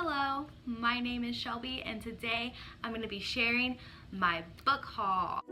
Hello, my name is Shelby and today I'm going to be sharing my book haul.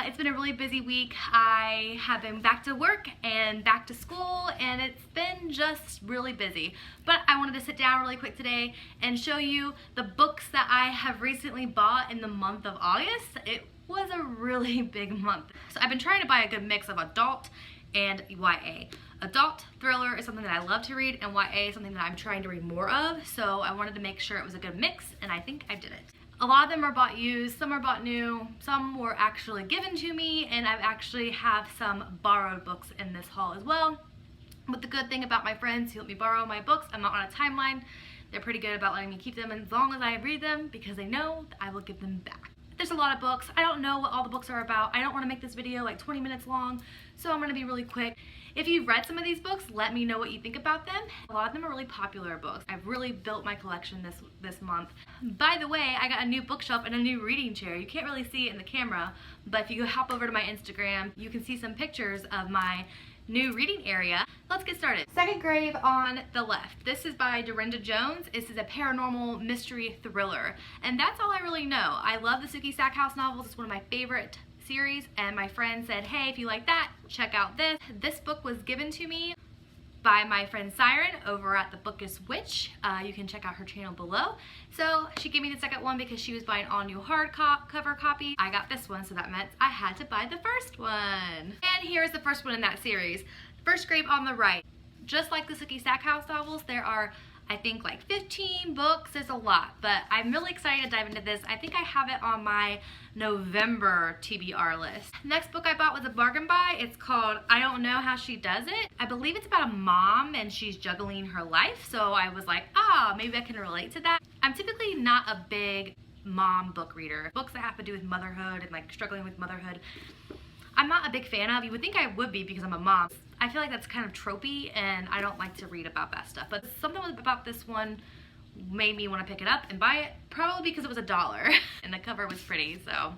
It's been a really busy week. I have been back to work and back to school and it's been just really busy. But I wanted to sit down really quick today and show you the books that I have recently bought in the month of August. It was a really big month. So I've been trying to buy a good mix of adult and YA. Adult thriller is something that I love to read and YA is something that I'm trying to read more of. So I wanted to make sure it was a good mix and I think I did it. A lot of them are bought used, some are bought new, some were actually given to me, and I actually have some borrowed books in this haul as well. But the good thing about my friends who let me borrow my books, I'm not on a timeline. They're pretty good about letting me keep them as long as I read them because they know that I will give them back. There's a lot of books. I don't know what all the books are about. I don't want to make this video like 20 minutes long, so I'm going to be really quick. If you've read some of these books, let me know what you think about them. A lot of them are really popular books. I've really built my collection this month. By the way, I got a new bookshelf and a new reading chair. You can't really see it in the camera, but if you hop over to my Instagram, you can see some pictures of my new reading area. Let's get started. Second Grave on the left. This is by Dorinda Jones. This is a paranormal mystery thriller. And that's all I really know. I love the Sookie Stackhouse novels. It's one of my favorite series. And my friend said, hey, if you like that, check out this. This book was given to me by my friend Seihren over at the Bookish Witch. You can check out her channel below. So she gave me the second one because she was buying all new hardcover copy. I got this one, so that meant I had to buy the first one. And here's the first one in that series. First Grave on the right. Just like the Sookie Stackhouse novels, there are, I think, like 15 books. There's a lot, but I'm really excited to dive into this. I think I have it on my November TBR list. Next book I bought was a bargain buy. It's called I Don't Know How She Does It. I believe it's about a mom and she's juggling her life, so I was like, maybe I can relate to that. I'm typically not a big mom book reader. Books that have to do with motherhood and like struggling with motherhood, I'm not a big fan of. You would think I would be because I'm a mom. I feel like that's kind of tropey and I don't like to read about that stuff. But something about this one made me want to pick it up and buy it, probably because it was $1 and the cover was pretty, so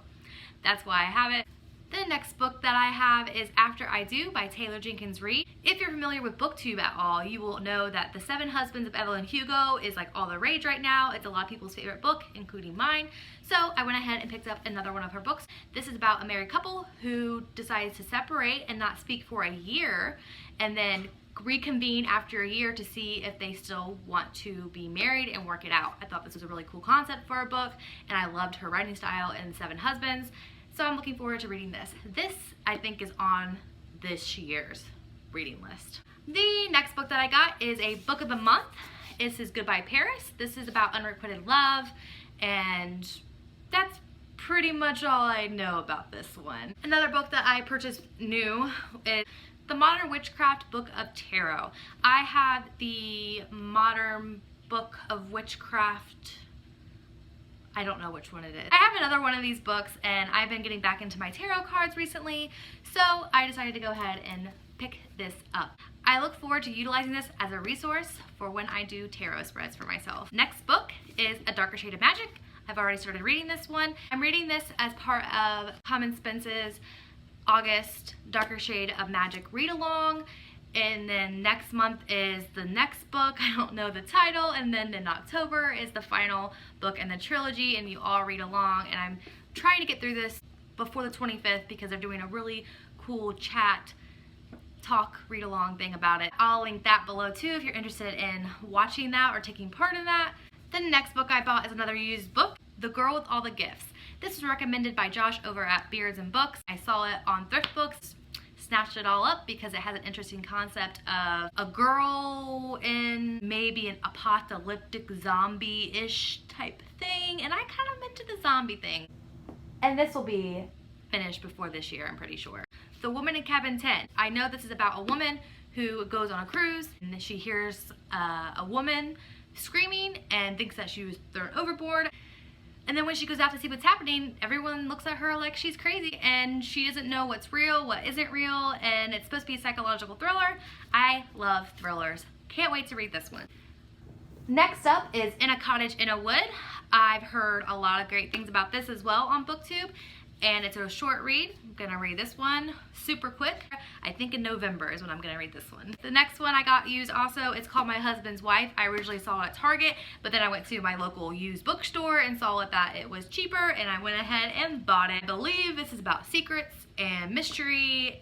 that's why I have it. The next book that I have is After I Do by Taylor Jenkins Reid. If you're familiar with BookTube at all, you will know that The 7 Husbands of Evelyn Hugo is like all the rage right now. It's a lot of people's favorite book, including mine. So I went ahead and picked up another one of her books. This is about a married couple who decides to separate and not speak for a year and then reconvene after a year to see if they still want to be married and work it out. I thought this was a really cool concept for a book and I loved her writing style in 7 Husbands. So I'm looking forward to reading this. This, I think, is on this year's reading list. The next book that I got is a book of the month. This is Goodbye Paris. This is about unrequited love, and that's pretty much all I know about this one. Another book that I purchased new is The Modern Witchcraft Book of Tarot. I have the Modern Book of Witchcraft, I don't know which one it is. I have another one of these books and I've been getting back into my tarot cards recently, so I decided to go ahead and pick this up. I look forward to utilizing this as a resource for when I do tarot spreads for myself. Next book is A Darker Shade of Magic. I've already started reading this one. I'm reading this as part of Spence's August Darker Shade of Magic read along. And then next month is the next book. I don't know the title. And then in October is the final book in the trilogy and you all read along. And I'm trying to get through this before the 25th because they're doing a really cool chat, talk, read along thing about it. I'll link that below too if you're interested in watching that or taking part in that. The next book I bought is another used book, The Girl with All the Gifts. This was recommended by Josh over at Beards and Books. I saw it on Thrift Books. Snatched it all up because it has an interesting concept of a girl in maybe an apocalyptic zombie-ish type thing, and I kind of into the zombie thing. And this will be finished before this year, I'm pretty sure. The Woman in Cabin 10. I know this is about a woman who goes on a cruise and she hears a woman screaming and thinks that she was thrown overboard. And then when she goes out to see what's happening, everyone looks at her like she's crazy and she doesn't know what's real, what isn't real, and it's supposed to be a psychological thriller. I love thrillers. Can't wait to read this one. Next up is In a Cottage in a Wood. I've heard a lot of great things about this as well on BookTube. and it's a short read. I'm gonna read this one super quick. I think in November is when I'm gonna read this one. The next one I got used also, it's called My Husband's Wife. I originally saw it at Target, but then I went to my local used bookstore and saw that it was cheaper, and I went ahead and bought it. I believe this is about secrets and mystery.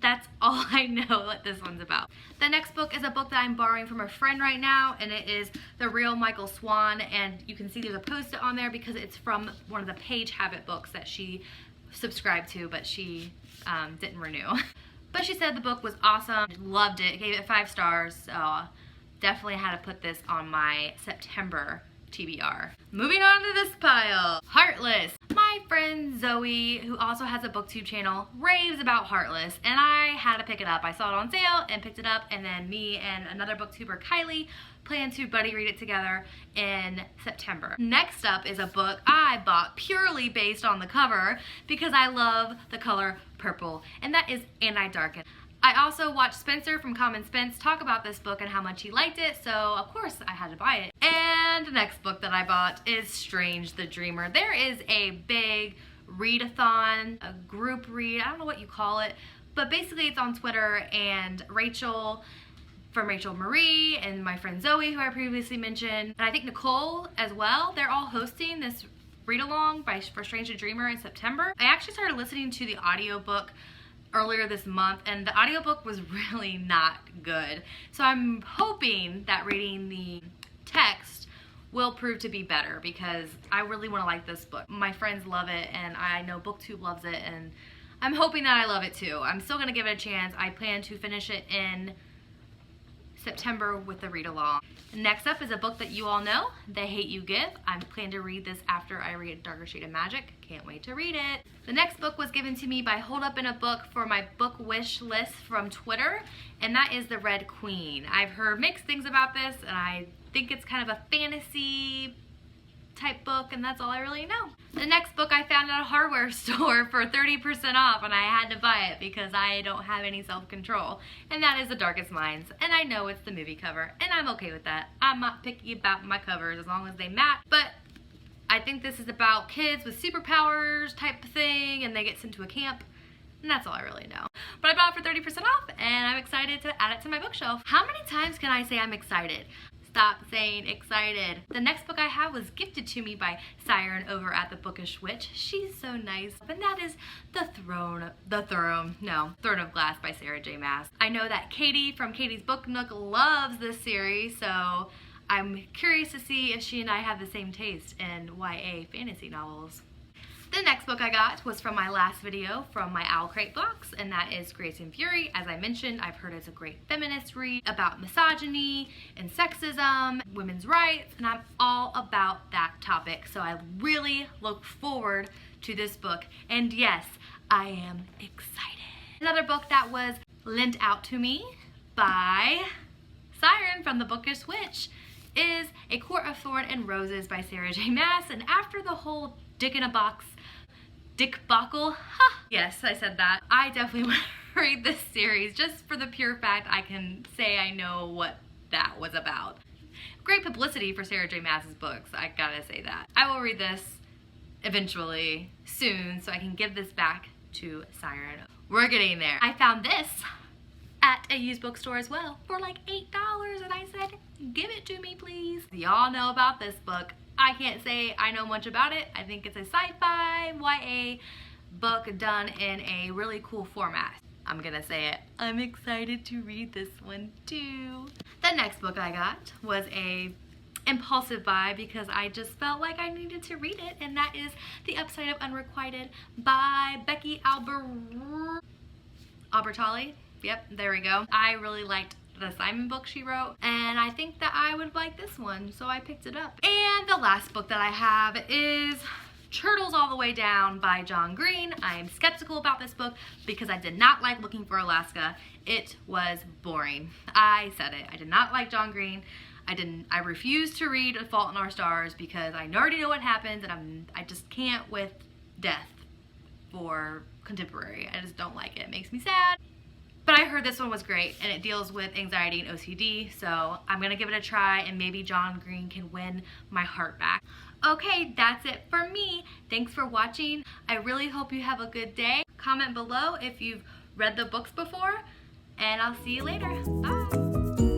That's all I know what this one's about. The next book is a book that I'm borrowing from a friend right now, and it is The Real Michael Swan, and you can see there's a post-it on there because it's from one of the Page Habit books that she subscribed to, but she didn't renew. But she said the book was awesome, loved it, gave it 5 stars, so definitely had to put this on my September TBR. Moving on to this pile, Heartless. My friend Zoe, who also has a booktube channel, raves about Heartless, and I had to pick it up. I saw it on sale and picked it up, and then me and another booktuber, Kylie, plan to buddy read it together in September. Next up is a book I bought purely based on the cover because I love the color purple, and that is And I Darken. I also watched Spencer from Common Spence talk about this book and how much he liked it, so of course I had to buy it. And the next book that I bought is Strange the Dreamer. There is a big readathon, a group read, I don't know what you call it, but basically it's on Twitter, and Rachael from Rachael Marie and my friend Zoe, who I previously mentioned, and I think Nicole as well, they're all hosting this read-along for Strange the Dreamer in September. I actually started listening to the audiobook earlier this month, and the audiobook was really not good. So I'm hoping that reading the text will prove to be better because I really want to like this book. My friends love it, and I know BookTube loves it, and I'm hoping that I love it too. I'm still going to give it a chance. I plan to finish it in September with the read-along. Next up is a book that you all know, They Hate You Give. I plan to read this after I read Darker Shade of Magic. Can't wait to read it. The next book was given to me by Hold Up in a Book for my book wish list from Twitter, and that is The Red Queen. I've heard mixed things about this, and I think it's kind of a fantasy type book, and that's all I really know. The next book I found at a hardware store for 30% off, and I had to buy it because I don't have any self-control, and that is The Darkest Minds. And I know it's the movie cover, and I'm okay with that. I'm not picky about my covers as long as they match, but I think this is about kids with superpowers type of thing, and they get sent to a camp, and that's all I really know. But I bought it for 30% off, and I'm excited to add it to my bookshelf. How many times can I say I'm excited? Stop saying excited. The next book I have was gifted to me by Seihren over at the Bookish Witch. She's so nice. And that is Throne of Glass by Sarah J. Maas. I know that Katie from Katie's Book Nook loves this series, so I'm curious to see if she and I have the same taste in YA fantasy novels. The next book I got was from my last video from my Owl Crate box, and that is Grace and Fury. As I mentioned, I've heard it's a great feminist read about misogyny and sexism, women's rights, and I'm all about that topic. So I really look forward to this book, and yes, I am excited. Another book that was lent out to me by Seihren from the Bookish Witch is A Court of Thorn and Roses by Sarah J. Maas, and after the whole Dick in a Box debacle, yes, I said that, I definitely want to read this series just for the pure fact I can say I know what that was about. Great publicity for Sarah J. Maas's books, I gotta say that. I will read this eventually, soon, so I can give this back to Seihren. We're getting there. I found this at a used bookstore as well for like $8, and I said, give it to me please. Y'all know about this book. I can't say I know much about it. I think it's a sci-fi YA book done in a really cool format. I'm gonna say it. I'm excited to read this one too. The next book I got was a impulsive buy because I just felt like I needed to read it, and that is The Upside of Unrequited by Becky Albertalli. Yep, there we go. I really liked the Simon book she wrote, and I think that I would like this one, so I picked it up. And the last book that I have is Turtles All the Way Down by John Green. I am skeptical about this book because I did not like Looking for Alaska. It was boring. I said it. I did not like John Green. I refused to read A Fault in Our Stars because I already know what happens, and I just can't with death for contemporary. I just don't like it. It makes me sad. But I heard this one was great, and it deals with anxiety and OCD, so I'm gonna give it a try, and maybe John Green can win my heart back. Okay, that's it for me. Thanks for watching. I really hope you have a good day. Comment below if you've read the books before, and I'll see you later. Bye.